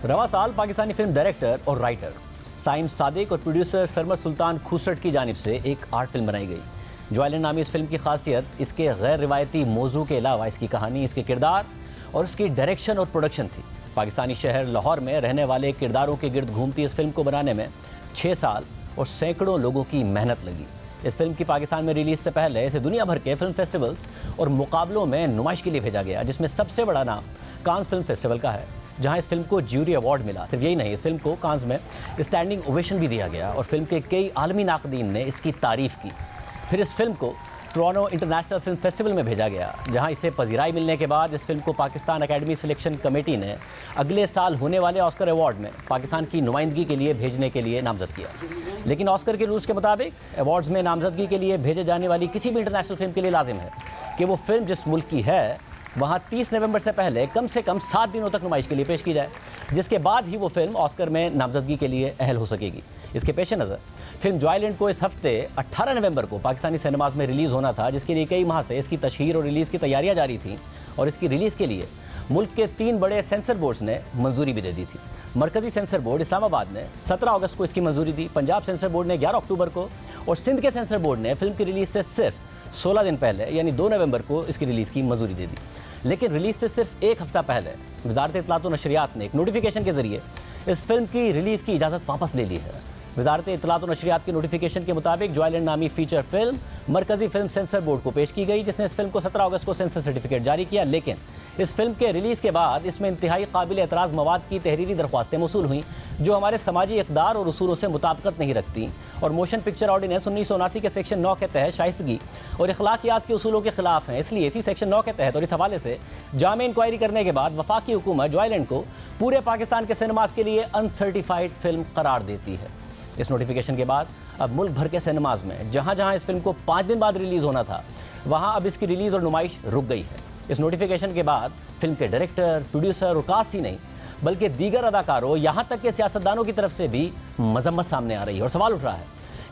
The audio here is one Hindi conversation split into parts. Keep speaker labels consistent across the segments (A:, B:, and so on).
A: रवा साल पाकिस्तानी फिल्म डायरेक्टर और राइटर साइम सादिक और प्रोड्यूसर सरमद सुल्तान खुसरट की जानिब से एक आर्ट फिल्म बनाई गई। जो आइलैंड नामी इस फिल्म की खासियत इसके गैर रिवायती मौजू के अलावा इसकी कहानी, इसके किरदार और इसकी डायरेक्शन और प्रोडक्शन थी। पाकिस्तानी शहर लाहौर में रहने वाले किरदारों के गिर्द घूमती इस फिल्म को बनाने में 6 साल और सैकड़ों लोगों की मेहनत लगी। इस फिल्म की पाकिस्तान में रिलीज से पहले इसे दुनिया भर के फिल्म फेस्टिवल्स और मुकाबलों में नुमाइश के लिए भेजा गया, जिसमें सबसे बड़ा नाम कांस फिल्म फेस्टिवल का है, जहां इस फिल्म को ज्यूरी अवार्ड मिला। सिर्फ यही नहीं, इस फिल्म को कांस में स्टैंडिंग ओवेशन भी दिया गया और फिल्म के कई आलमी नाकदीन ने इसकी तारीफ की। फिर इस फिल्म को टोरंटो इंटरनेशनल फिल्म फेस्टिवल में भेजा गया, जहां इसे पजीराई मिलने के बाद इस फिल्म को पाकिस्तान अकेडमी सिलेक्शन कमेटी ने अगले साल होने वाले ऑस्कर अवार्ड में पाकिस्तान की नुमाइंदगी के लिए भेजने के लिए नामजद किया। लेकिन ऑस्कर के रूल्स के मुताबिक अवार्ड्स में नामजदगी के लिए भेजे जाने वाली किसी भी इंटरनेशनल फिल्म के लिए लाजिम है कि वो फिल्म जिस मुल्क की है वहाँ 30 नवंबर से पहले कम से कम 7 दिनों तक नुमाइश के लिए पेश की जाए, जिसके बाद ही वो फिल्म ऑस्कर में नामजदगी के लिए अहल हो सकेगी। इसके पेश नज़र फिल्म जो आइलैंड को इस हफ्ते 18 नवंबर को पाकिस्तानी सिनेमाज में रिलीज़ होना था, जिसके लिए कई माह से इसकी तशहीर और रिलीज़ की तैयारियां जारी थीं और इसकी रिलीज़ के लिए मुल्क के 3 बड़े सेंसर बोर्ड्स ने मंजूरी भी दे दी थी। मरकज़ी सेंसर बोर्ड इस्लामाबाद ने 17 अगस्त को इसकी मंजूरी दी, पंजाब सेंसर बोर्ड ने 11 अक्टूबर को और सिंध के सेंसर बोर्ड ने फिल्म की रिलीज़ से सिर्फ 16 दिन पहले यानी 2 नवंबर को इसकी रिलीज़ की मंजूरी दे दी। लेकिन रिलीज़ से सिर्फ 1 हफ्ता पहले वजारत इत्तलात व नशरियात ने एक नोटिफिकेशन के ज़रिए इस फिल्म की रिलीज़ की इजाज़त वापस ले ली है। वजारत इत्तलात व नशरियात के नोटिफिकेशन के मुताबिक जो आइलैंड नामी फीचर फिल्म मरकज़ी फिल्म सेंसर बोर्ड को पेश की गई, जिसने इस फिल्म को 17 अगस्त को सेंसर सर्टिफिकेट जारी किया। लेकिन इस फिल्म के रिलीज़ के बाद इसमें इंतहाई काबिल एतराज़ मवाद की तहरीरी दरख्वास्तें मौसूल हुई, जो हमारे समाजी इक़दार और उसूलों से मुताबिकत नहीं रखती और मोशन पिक्चर ऑर्डिनेंस 1979 के सेक्शन 9 के तहत शाइस्तगी और अखलाकियात के उसूलों के खिलाफ हैं। इसलिए इसी सेक्शन 9 के तहत और इस हवाले से जामे इंक्वायरी करने के बाद वफाकी हुकूमत जो आइलैंड को पूरे पाकिस्तान के सिनेमाज के लिए अनसर्टिफाइड फिल्म करार देती है। इस नोटिफिकेशन के बाद अब मुल्क भर के सिनेमाज में जहां जहां इस फिल्म को 5 दिन बाद रिलीज़ होना था, वहां अब इसकी रिलीज़ और नुमाइश रुक गई है। इस नोटिफिकेशन के बाद फिल्म के डायरेक्टर, प्रोड्यूसर और कास्ट ही नहीं बल्कि दीगर अदाकारों, यहाँ तक के सियासतदानों की तरफ से भी मजम्मत सामने आ रही है और सवाल उठ रहा है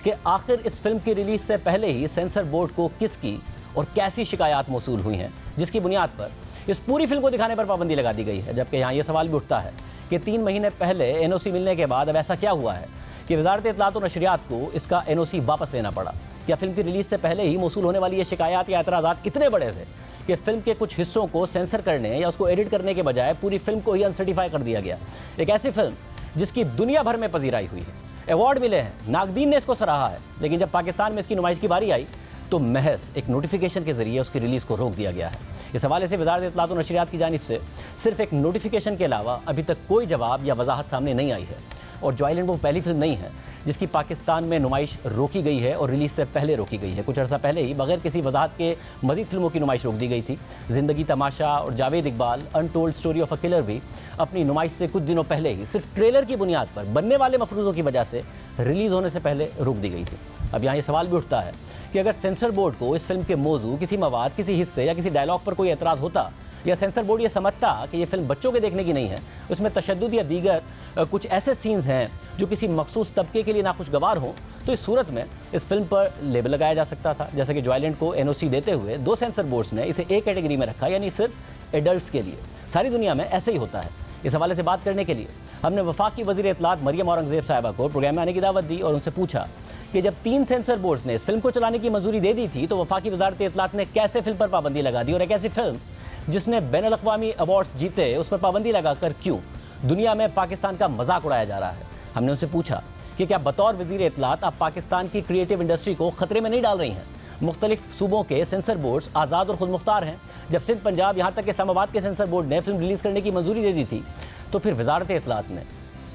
A: कि आखिर इस फिल्म की रिलीज़ से पहले ही सेंसर बोर्ड को किसकी और कैसी शिकायत मौसूल हुई हैं, जिसकी बुनियाद पर इस पूरी फिल्म को दिखाने पर पाबंदी लगा दी गई है। जबकि यहाँ ये सवाल भी उठता है कि 3 महीने पहले NOC मिलने के बाद अब ऐसा क्या हुआ है कि वजारत इत्तलात व नशरियात को इसका NOC वापस लेना पड़ा। क्या फिल्म की रिलीज़ से पहले ही मौसूल होने वाली ये शिकायत या एतराज़ात इतने बड़े थे कि फिल्म के कुछ हिस्सों को सेंसर करने या उसको एडिट करने के बजाय पूरी फिल्म को ही अनसर्टिफाई कर दिया गया। एक ऐसी फिल्म जिसकी दुनिया भर में पजीराई हुई है, अवार्ड मिले हैं, नाकदीन ने इसको सराहा है, लेकिन जब पाकिस्तान में इसकी नुमाइश की बारी आई तो महज एक नोटिफिकेशन के जरिए उसकी रिलीज़ को रोक दिया गया है। इस हवाले से वजारत इत्तलात व नशरियात की जानिब से सिर्फ एक नोटिफिकेशन के अलावा अभी तक कोई जवाब या वजाहत सामने नहीं आई है। और जो आइलैंड वो पहली फिल्म नहीं है जिसकी पाकिस्तान में नुमाइश रोकी गई है और रिलीज़ से पहले रोकी गई है। कुछ अर्सा पहले ही बगैर किसी वजाहत के मज़ीद फिल्मों की नुमाइश रोक दी गई थी। ज़िंदगी तमाशा और Javed Iqbal untold story of a killer भी अपनी नुमाइश से कुछ दिनों पहले ही सिर्फ ट्रेलर की बुनियाद पर बनने वाले मफरूज़ों की वजह से रिलीज़ होने से पहले रोक दी गई थी। अब यहाँ ये सवाल भी उठता है कि अगर सेंसर बोर्ड को इस फिल्म के मौजू, किसी मवाद, किसी हिस्से या किसी डायलॉग पर कोई एतराज़ होता या सेंसर बोर्ड ये समझता कि ये फिल्म बच्चों के देखने की नहीं है, उसमें तशद्दुद या दीगर कुछ ऐसे सीन्स हैं जो किसी मखसूस तबके के लिए नाखुशगवार हों, तो इस सूरत में इस फिल्म पर लेबल लगाया जा सकता था। जैसे कि जो आइलैंड को NOC देते हुए 2 सेंसर बोर्ड्स ने इसे एक कैटेगरी में रखा, यानी सिर्फ एडल्ट्स के लिए। सारी दुनिया में ऐसे ही होता है। इस हवाले से बात करने के लिए हमने वफाकी वज़ीर इत्तलात मरियम औरंगज़ेब साहिबा को प्रोग्राम में आने की दावत दी और उनसे पूछा कि जब 3 सेंसर बोर्ड्स ने इस फिल्म को चलाने की मंजूरी दे दी थी, तो वफाकी वजारत इत्तलात ने कैसे फिल्म पर पाबंदी लगा दी और एक ऐसी फिल्म जिसने बैनुल-अक़वामी अवार्ड्स जीते उस पर पाबंदी लगाकर क्यों दुनिया में पाकिस्तान का मजाक उड़ाया जा रहा है। हमने उनसे पूछा कि क्या बतौर वज़ीर इत्तलात आप पाकिस्तान की क्रिएटिव इंडस्ट्री को ख़तरे में नहीं डाल रही हैं। मुख्तलिफ सूबों के सेंसर बोर्ड्स आज़ाद और ख़ुद मुख्तार हैं। जब सिंध, पंजाब, यहाँ तक कि इस्लामाबाद के सेंसर बोर्ड ने फिल्म रिलीज़ करने की मंजूरी दे दी थी, तो फिर वजारत इत्तलात ने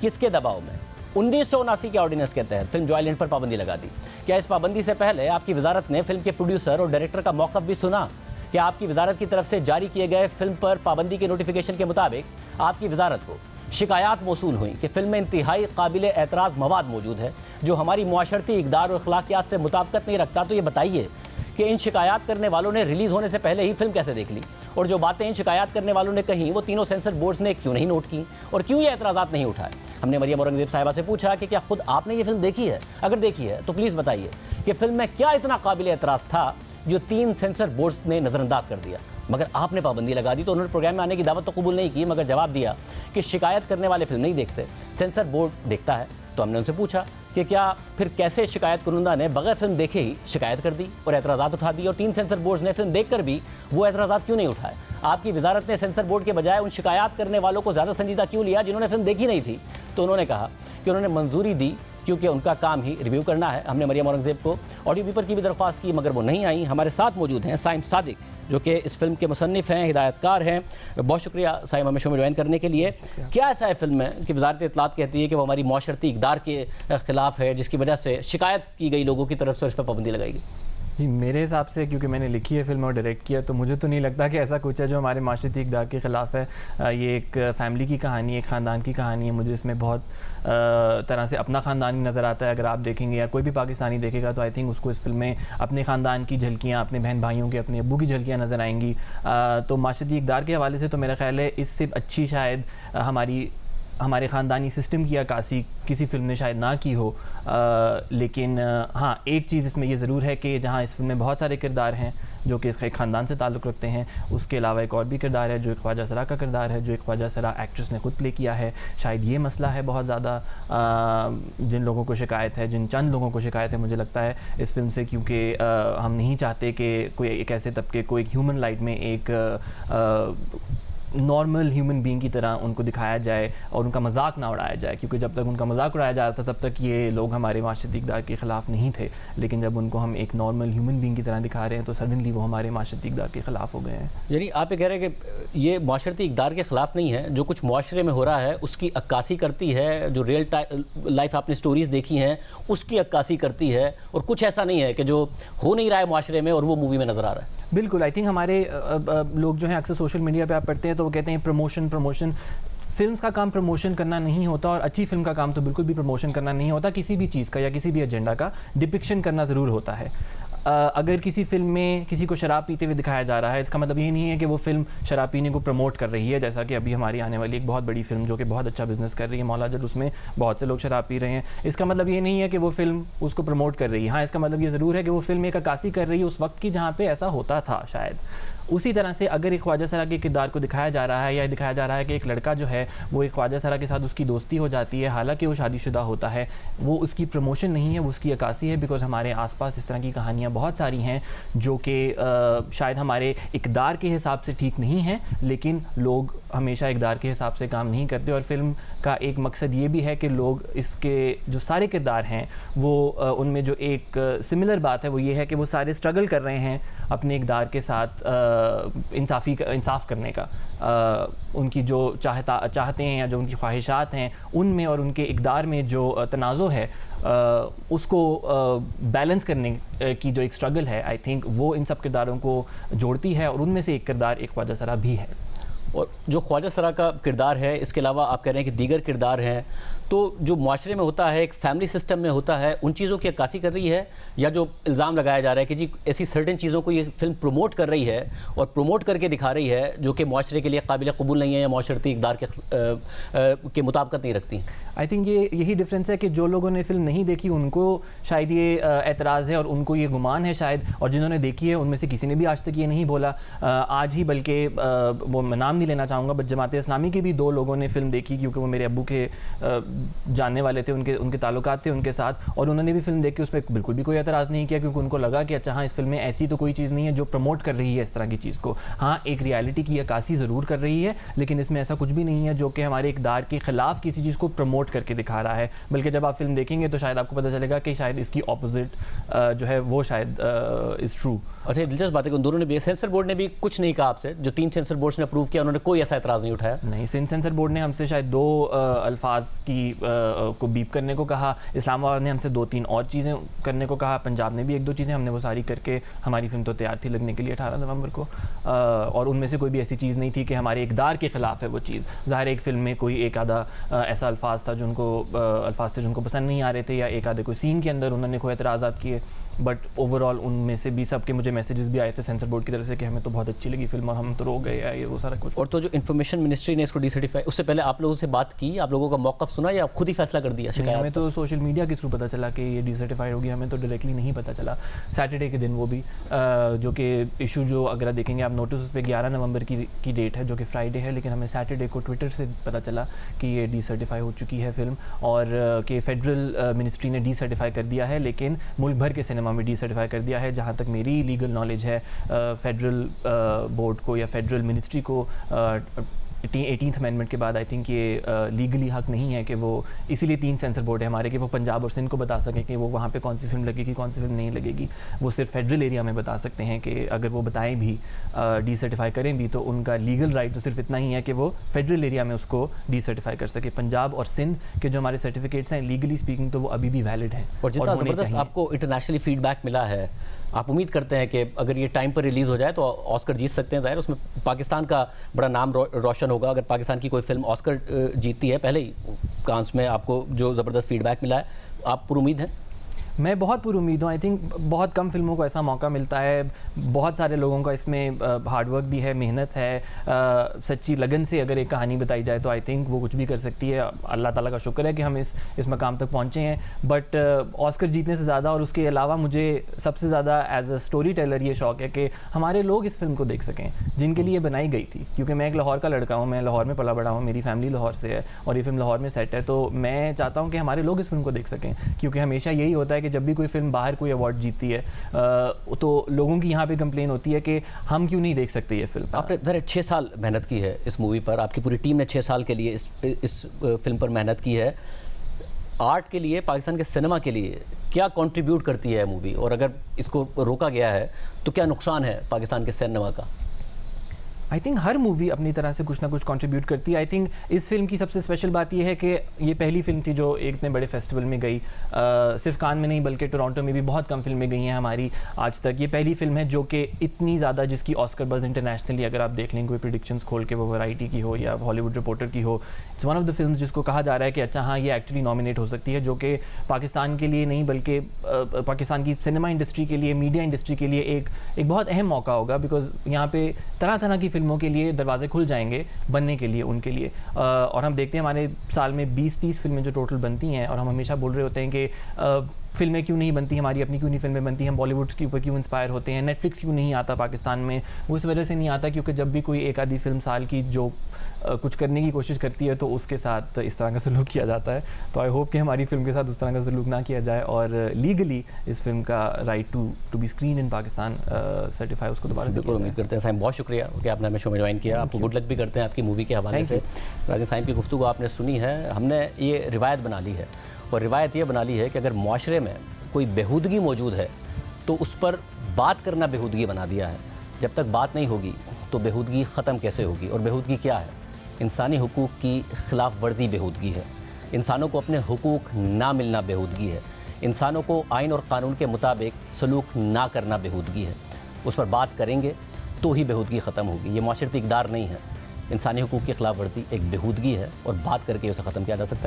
A: किसके दबाव में 1979 के ऑर्डिनेंस के तहत फिल्म जो आइलैंड पर पाबंदी लगा दी। क्या इस पाबंदी से पहले आपकी वजारत ने फिल्म के प्रोड्यूसर और डायरेक्टर का मौक़िफ़ भी सुना? क्या आपकी वजारत की तरफ से जारी किए गए फिल्म पर पाबंदी के नोटिफिकेशन के मुताबिक आपकी वजारत को शिकायत मौसूल हुई कि फिल्म में इंतहाई काबिल एतराज़ मवाद मौजूद है जो हमारी मुआशरती इक़दार और अखलाकियात से मुताबिकत नहीं रखता? तो ये बताइए कि इन शिकायत करने वालों ने रिलीज़ होने से पहले ही फिल्म कैसे देख ली, और जो बातें इन शिकायत करने वालों ने कहीं वो तीनों सेंसर बोर्ड्स ने क्यों नहीं नोट की और क्यों ये एतराज़ात नहीं उठाए। हमने मरियम औरंगज़ेब साहिबा से पूछा कि क्या खुद आपने ये फिल्म देखी है? अगर देखी है तो प्लीज़ बताइए कि फिल्म में क्या इतना काबिल एतराज़ था जो 3 सेंसर बोर्ड्स ने नज़रअंदाज कर दिया, मगर आपने पाबंदी लगा दी। तो उन्होंने प्रोग्राम में आने की दावत तो कबूल नहीं की, मगर जवाब दिया कि शिकायत करने वाले फिल्म नहीं देखते, सेंसर बोर्ड देखता है। तो हमने उनसे पूछा कि क्या फिर कैसे शिकायत कुनंदा ने बगैर फिल्म देखे ही शिकायत कर दी और एतराज़ात उठा दी, और 3 सेंसर बोर्ड्स ने फिल्म देखकर भी वो एतराज़ात क्यों नहीं उठाए? आपकी वजारत ने सेंसर बोर्ड के बजाय उन शिकायत करने वालों को ज़्यादा संजीदा क्यों लिया जिन्होंने फिल्म देखी नहीं थी? तो उन्होंने कहा कि उन्होंने मंजूरी दी क्योंकि उनका काम ही रिव्यू करना है। हमने मरियम औरंगज़ेब को ऑडियो पेपर की भी दरख्वास्त की, मगर वो नहीं आई। हमारे साथ मौजूद हैं साइम सादिक, जो कि इस फिल्म के मुसन्निफ़ हैं, हिदायतकार हैं। बहुत शुक्रिया साइम हमें शो में ज्वाइन करने के लिए। क्या ऐसा है फिल्म में कि वजारत इत्तलात कहती है कि वो हमारी माशरती इक़दार के ख़िलाफ़ है, जिसकी वजह से शिकायत की गई लोगों की तरफ से इस पर पाबंदी लगाई गई?
B: जी, मेरे हिसाब से, क्योंकि मैंने लिखी है फिल्म और डायरेक्ट किया, तो मुझे तो नहीं लगता कि ऐसा कुछ है जो हमारे माशरती इक़दार के ख़िलाफ़ है। ये एक फ़ैमिली की कहानी है, एक ख़ानदान की कहानी है। मुझे इसमें बहुत तरह से अपना ख़ानदान नज़र आता है। अगर आप देखेंगे या कोई भी पाकिस्तानी देखेगा तो आई थिंक उसको इस फिल्म में अपने ख़ानदान की झलकियाँ, अपने बहन भाइयों के, अपने अब्बू की झलकियाँ नज़र आएंगी। तो माशरती इक़दार के हवाले से तो मेरा ख़्याल है इससे अच्छी शायद हमारे ख़ानदानी सिस्टम की अक्कासी किसी फ़िल्म ने शायद ना की हो। लेकिन हाँ, एक चीज़ इसमें ये ज़रूर है कि जहाँ इस फिल्म में बहुत सारे किरदार हैं जो कि इसका एक ख़ानदान से ताल्लुक़ रखते हैं, उसके अलावा एक और भी किरदार है जो एक ख्वाजा सरा का किरदार है, जो एक ख्वाजा सरा एक्ट्रेस ने ख़ुद प्ले किया है। शायद ये मसला है बहुत ज़्यादा जिन लोगों को शिकायत है, जिन चंद लोगों को शिकायत है मुझे लगता है इस फिल्म से, क्योंकि हम नहीं चाहते कि कोई एक ऐसे तबके को एक ह्यूमन लाइट में एक नॉर्मल ह्यूमन बीइंग की तरह उनको दिखाया जाए और उनका मजाक ना उड़ाया जाए, क्योंकि जब तक उनका मजाक उड़ाया जा रहा था तब तक ये लोग हमारे माशरती इक़दार के ख़िलाफ़ नहीं थे। लेकिन जब उनको हम एक नॉर्मल ह्यूमन बीइंग की तरह दिखा रहे हैं तो सडनली वो हमारे माशरती इक़दार के ख़िलाफ़ हो गए हैं।
A: यानी आप ये कह रहे हैं कि ये माशरती इक़दार के ख़िलाफ़ नहीं है, जो कुछ मुआशरे में हो रहा है उसकी अक्कासी करती है, जो रियल लाइफ आपने स्टोरीज़ देखी हैं उसकी अक्कासी करती है, और कुछ ऐसा नहीं है कि जो हो नहीं रहा है मुआशरे में और वो मूवी में नज़र आ रहा है।
B: बिल्कुल, आई थिंक हमारे लोग जो हैं अक्सर सोशल मीडिया पे आप पढ़ते हैं तो वो कहते हैं प्रमोशन। फ़िल्म्स का काम प्रमोशन करना नहीं होता, और अच्छी फ़िल्म का काम तो बिल्कुल भी प्रमोशन करना नहीं होता। किसी भी चीज़ का या किसी भी एजेंडा का डिपिक्शन करना ज़रूर होता है। अगर किसी फ़िल्म में किसी को शराब पीते हुए दिखाया जा रहा है, इसका मतलब ये नहीं है कि वो फ़िल्म शराब पीने को प्रमोट कर रही है। जैसा कि अभी हमारी आने वाली एक बहुत बड़ी फ़िल्म जो कि बहुत अच्छा बिज़नेस कर रही है, मौला जट, उसमें बहुत से लोग शराब पी रहे हैं। इसका मतलब ये नहीं है कि वो फ़िल्म उसको प्रमोट कर रही है। हाँ, इसका मतलब ये ज़रूर है कि वो फ़िल्म एक अक्कासी कर रही है उस वक्त की जहाँ पे ऐसा होता था शायद। उसी तरह से अगर एक ख्वाजा सरा के किरदार को दिखाया जा रहा है, या दिखाया जा रहा है कि एक लड़का जो है वो एक ख्वाजा सरा के साथ उसकी दोस्ती हो जाती है, हालांकि वो शादीशुदा होता है, वो उसकी प्रमोशन नहीं है, वो उसकी अक्कासी है। बिकॉज़ हमारे आसपास इस तरह की कहानियाँ बहुत सारी हैं जो कि शायद हमारे इक़दार के हिसाब से ठीक नहीं हैं, लेकिन लोग हमेशा इक़दार के हिसाब से काम नहीं करते। और फिल्म का एक मकसद ये भी है कि लोग इसके जो सारे किरदार हैं वो उनमें जो एक सिमिलर बात है वो ये है कि वो सारे स्ट्रगल कर रहे हैं अपने इक़दार के साथ इंसाफ करने का। उनकी जो चाहते हैं या जो उनकी ख्वाहिशात हैं उनमें और उनके इक़दार में जो तनाज़ो है उसको बैलेंस करने की जो एक स्ट्रगल है, आई थिंक वो इन सब किरदारों को जोड़ती है, और उनमें से एक किरदार एक ख्वाजा सरा भी है।
A: और जो ख्वाजा सरा का किरदार है, इसके अलावा आप कह रहे हैं कि दीगर किरदार हैं, तो जो माशरे में होता है, एक फैमिली सिस्टम में होता है, उन चीज़ों की अक्कासी कर रही है, या जो इल्ज़ाम लगाया जा रहा है कि जी ऐसी सर्टेन चीज़ों को ये फिल्म प्रमोट कर रही है और प्रमोट करके दिखा रही है जो कि माशरे के लिए काबिल कबूल नहीं है या माशरती इक़दार के मुताबिकत नहीं रखती?
B: आई थिंक यही डिफरेंस है कि जो लोगों ने फिल्म नहीं देखी उनको शायद ये एतराज़ है और उनको ये गुमान है शायद, और जिन्होंने देखी है उनमें से किसी ने भी आज तक ये नहीं बोला। आज ही बल्कि वो मैं नाम नहीं लेना चाहूँगा, बट जमात इस्लामी के भी 2 लोगों ने फ़िल्म देखी, क्योंकि वो मेरे अब्बू के जानने वाले थे, उनके ताल्लुकात थे उनके साथ, और उन्होंने भी फिल्म देख के उस पर बिल्कुल भी कोई एतराज़ नहीं किया, क्योंकि उनको लगा कि अच्छा हाँ, इस फिल्म में ऐसी तो कोई चीज़ नहीं है जो प्रमोट कर रही है इस तरह की चीज़ को। हाँ, एक रियलिटी की अक्कासी ज़रूर कर रही है, लेकिन इसमें ऐसा कुछ भी नहीं है जो कि हमारे इक़दार के ख़िलाफ़ किसी चीज़ को प्रमोट करके दिखा रहा है। बल्कि जब आप फिल्म देखेंगे तो शायद आपको पता चलेगा कि शायद इसकी ऑपोजिट जो है वो शायद इज़ ट्रू।
A: अच्छा, दिलचस्प बात है कि उन दोनों ने भी, सेंसर बोर्ड ने भी कुछ नहीं कहा आपसे, जो 3 सेंसर बोर्ड्स ने अप्रूव किया उन्होंने कोई ऐसा एतराज़ नहीं उठाया?
B: नहीं, सेंसर बोर्ड ने हमसे शायद 2 अल्फाज की को बीप करने को कहा, इस्लामाबाद ने हमसे 2-3 और चीज़ें करने को कहा, पंजाब ने भी 1-2 चीज़ें, हमने वो सारी करके हमारी फिल्म तो तैयार थी लगने के लिए 18 नवंबर को, और उनमें से कोई भी ऐसी चीज़ नहीं थी कि हमारे इक़दार के ख़िलाफ़ है वो चीज़। ज़ाहिर एक फ़िल्म में कोई एक आधा ऐसा अल्फाज थे जिनको पसंद नहीं आ रहे थे, या एक आधे कोई सीन के अंदर उन्होंने कोई एतराज़ात किए, बट ओवरऑल उनमें से भी सबके मुझे मैसेजेस भी आए थे सेंसर बोर्ड की तरफ से कि हमें तो बहुत अच्छी लगी फिल्म और हम तो रो गए या ये वो सारा कुछ।
A: और तो जो इन्फॉर्मेशन मिनिस्ट्री ने इसको डीसर्टिफाई, उससे पहले आप लोगों से बात की, आप लोगों का मौक़िफ़ सुना या आप खुद ही फैसला कर दिया
B: नहीं,
A: शिकायत?
B: हमें तो सोशल मीडिया के थ्रू पता चला कि ये डीसर्टिफाइड होगी, हमें तो डायरेक्टली नहीं पता चला। सैटरडे के दिन वो भी जो कि इशू जो अगर देखेंगे आप नोटिस उस पर 11 नवंबर की डेट है जो कि फ्राइडे है, लेकिन हमें सैटरडे को ट्विटर से पता चला कि ये डीसर्टिफाई हो चुकी है फिल्म और कि फेडरल मिनिस्ट्री ने डीसर्टिफाई कर दिया है, लेकिन मुल्क भर के सिनेमा में डीसर्टिफाई कर दिया है। जहाँ तक मेरी लीगल नॉलेज है फेडरल बोर्ड को या फेडरल मिनिस्ट्री को 18th अमेंडमेंट के बाद आई थिंक ये लीगली हक नहीं है कि वो, इसीलिए 3 सेंसर बोर्ड है हमारे कि वो पंजाब और सिंध को बता सकें कि वो वहाँ पे कौन सी फिल्म लगेगी कौन सी फिल्म नहीं लगेगी। वो सिर्फ फेडरल एरिया में बता सकते हैं कि अगर वो बताएं भी डीसर्टिफाई करें भी तो उनका लीगल राइट तो सिर्फ इतना ही है कि वो फेडरल एरिया में उसको डीसर्टिफाई कर सके। पंजाब और सिंध के जो हमारे सर्टिफिकेट्स हैं लीगली स्पीकिंग तो वो अभी भी वैलिड हैं
A: और जितना
B: होने
A: ज़बरदस्त
B: चाहिए।
A: आपको इंटरनेशनली फीडबैक मिला है, आप उम्मीद करते हैं कि अगर ये टाइम पर रिलीज़ हो जाए तो ऑस्कर जीत सकते हैं? ज़ाहिर उसमें पाकिस्तान का बड़ा नाम रोशन होगा अगर पाकिस्तान की कोई फिल्म ऑस्कर जीतती है। पहले ही कांस में आपको जो ज़बरदस्त फीडबैक मिला है, आप पुरुमीद हैं?
B: मैं बहुत पुरुमीद हूँ। आई थिंक बहुत कम फिल्मों को ऐसा मौका मिलता है, बहुत सारे लोगों का इसमें हार्डवर्क भी है, मेहनत है, सच्ची लगन से अगर एक कहानी बताई जाए तो आई थिंक वो कुछ भी कर सकती है। अल्लाह ताला का शुक्र है कि हम इस मकाम तक पहुँचे हैं। बट ऑस्कर जीतने से ज़्यादा और उसके अलावा मुझे सबसे ज़्यादा एज अ स्टोरी टेलर ये शौक़ है कि हमारे लोग इस फिल्म को देख सकें जिनके लिए बनाई गई थी। क्योंकि मैं एक लाहौर का लड़का हूँ, मैं लाहौर में पला बड़ा हूँ, मेरी फैमिली लाहौर से है और ये फिल्म लाहौर में सेट है, तो मैं चाहता हूँ कि हमारे लोग इस फिल्म को देख सकें। क्योंकि हमेशा यही होता है कि जब भी कोई फिल्म बाहर कोई अवार्ड जीतती है तो लोगों की यहाँ पे कंप्लेन होती है कि हम क्यों नहीं देख सकते ये फिल्म।
A: आपने ज़रा 6 साल मेहनत की है इस मूवी पर, आपकी पूरी टीम ने 6 साल के लिए इस फिल्म पर मेहनत की है। आर्ट के लिए, पाकिस्तान के सिनेमा के लिए क्या कंट्रीब्यूट करती है मूवी, और अगर इसको रोका गया है तो क्या नुकसान है पाकिस्तान के सिनेमा का?
B: आई थिंक हर मूवी अपनी तरह से कुछ ना कुछ कंट्रीब्यूट करती है। आई थिंक इस फिल्म की सबसे स्पेशल बात यह है कि ये पहली फिल्म थी जो एक इतने बड़े फेस्टिवल में गई, सिर्फ कान में नहीं बल्कि टोरंटो में भी बहुत कम फिल्में गई हैं हमारी आज तक। ये पहली फिल्म है जो कि इतनी ज़्यादा, जिसकी ऑस्कर बज़ इंटरनेशनली अगर आप देख लेंगे कोई प्रेडिक्शंस खोल के, वो वैरायटी की हो या हॉलीवुड रिपोर्टर की हो, it's one of the film जिसको कहा जा रहा है कि अच्छा हाँ ये एक्चुअली नॉमिनेट हो सकती है, जो कि पाकिस्तान के लिए नहीं बल्कि पाकिस्तान की सिनेमा इंडस्ट्री के लिए, मीडिया इंडस्ट्री के लिए एक बहुत अहम मौका होगा। बिकॉज यहाँ पे तरह तरह की फिल्मों के लिए दरवाजे खुल जाएंगे बनने के लिए उनके लिए। और हम देखते हैं हमारे साल में 20-30 फिल्में जो टोटल बनती हैं और हम हमेशा बोल रहे होते हैं कि फिल्में क्यों नहीं बनती हमारी, अपनी क्यों नहीं फिल्में बनती, हम बॉलीवुड के ऊपर क्यों इंस्पायर होते हैं, नेटफ्लिक्स क्यों नहीं आता पाकिस्तान में। वो इस वजह से नहीं आता क्योंकि जब भी कोई एक आधी फिल्म साल की जो कुछ करने की कोशिश करती है तो उसके साथ इस तरह का सलूक किया जाता है। तो आई होप कि हमारी फिल्म के साथ उस तरह का सलूक ना किया जाए और लीगली इस फिल्म का right to be screen in Pakistan certify उसको दोबारा से
A: बिल्कुल उम्मीद करते हैं। साइम बहुत शुक्रिया कि आपने हमें शो में ज्वाइन किया। आपको गुड लक भी करते हैं आपकी मूवी के हवाले से। राजीव साइम की गुफ्तगू आपने सुनी है, हमने ये रिवायत बना ली है और रिवायत ये बना ली है कि अगर मुआशरे में कोई बेहूदगी मौजूद है तो उस पर बात करना बेहूदगी बना दिया है। जब तक बात नहीं होगी तो बेहूदगी ख़त्म कैसे होगी? और बेहूदगी क्या है? इंसानी हुकूक की खिलाफ वर्जी बेहूदगी है, इंसानों को अपने हुकूक ना मिलना बेहूदगी है, इंसानों को आइन और कानून के मुताबिक सलूक ना करना बेहूदगी है। उस पर बात करेंगे तो ही बेहूदगी ख़त्म होगी। ये माशरती इक़दार नहीं है, इंसानी हुकूक की खिलाफ वर्जी एक बेहूदगी है और बात करके उसे ख़त्म किया जा सकता है।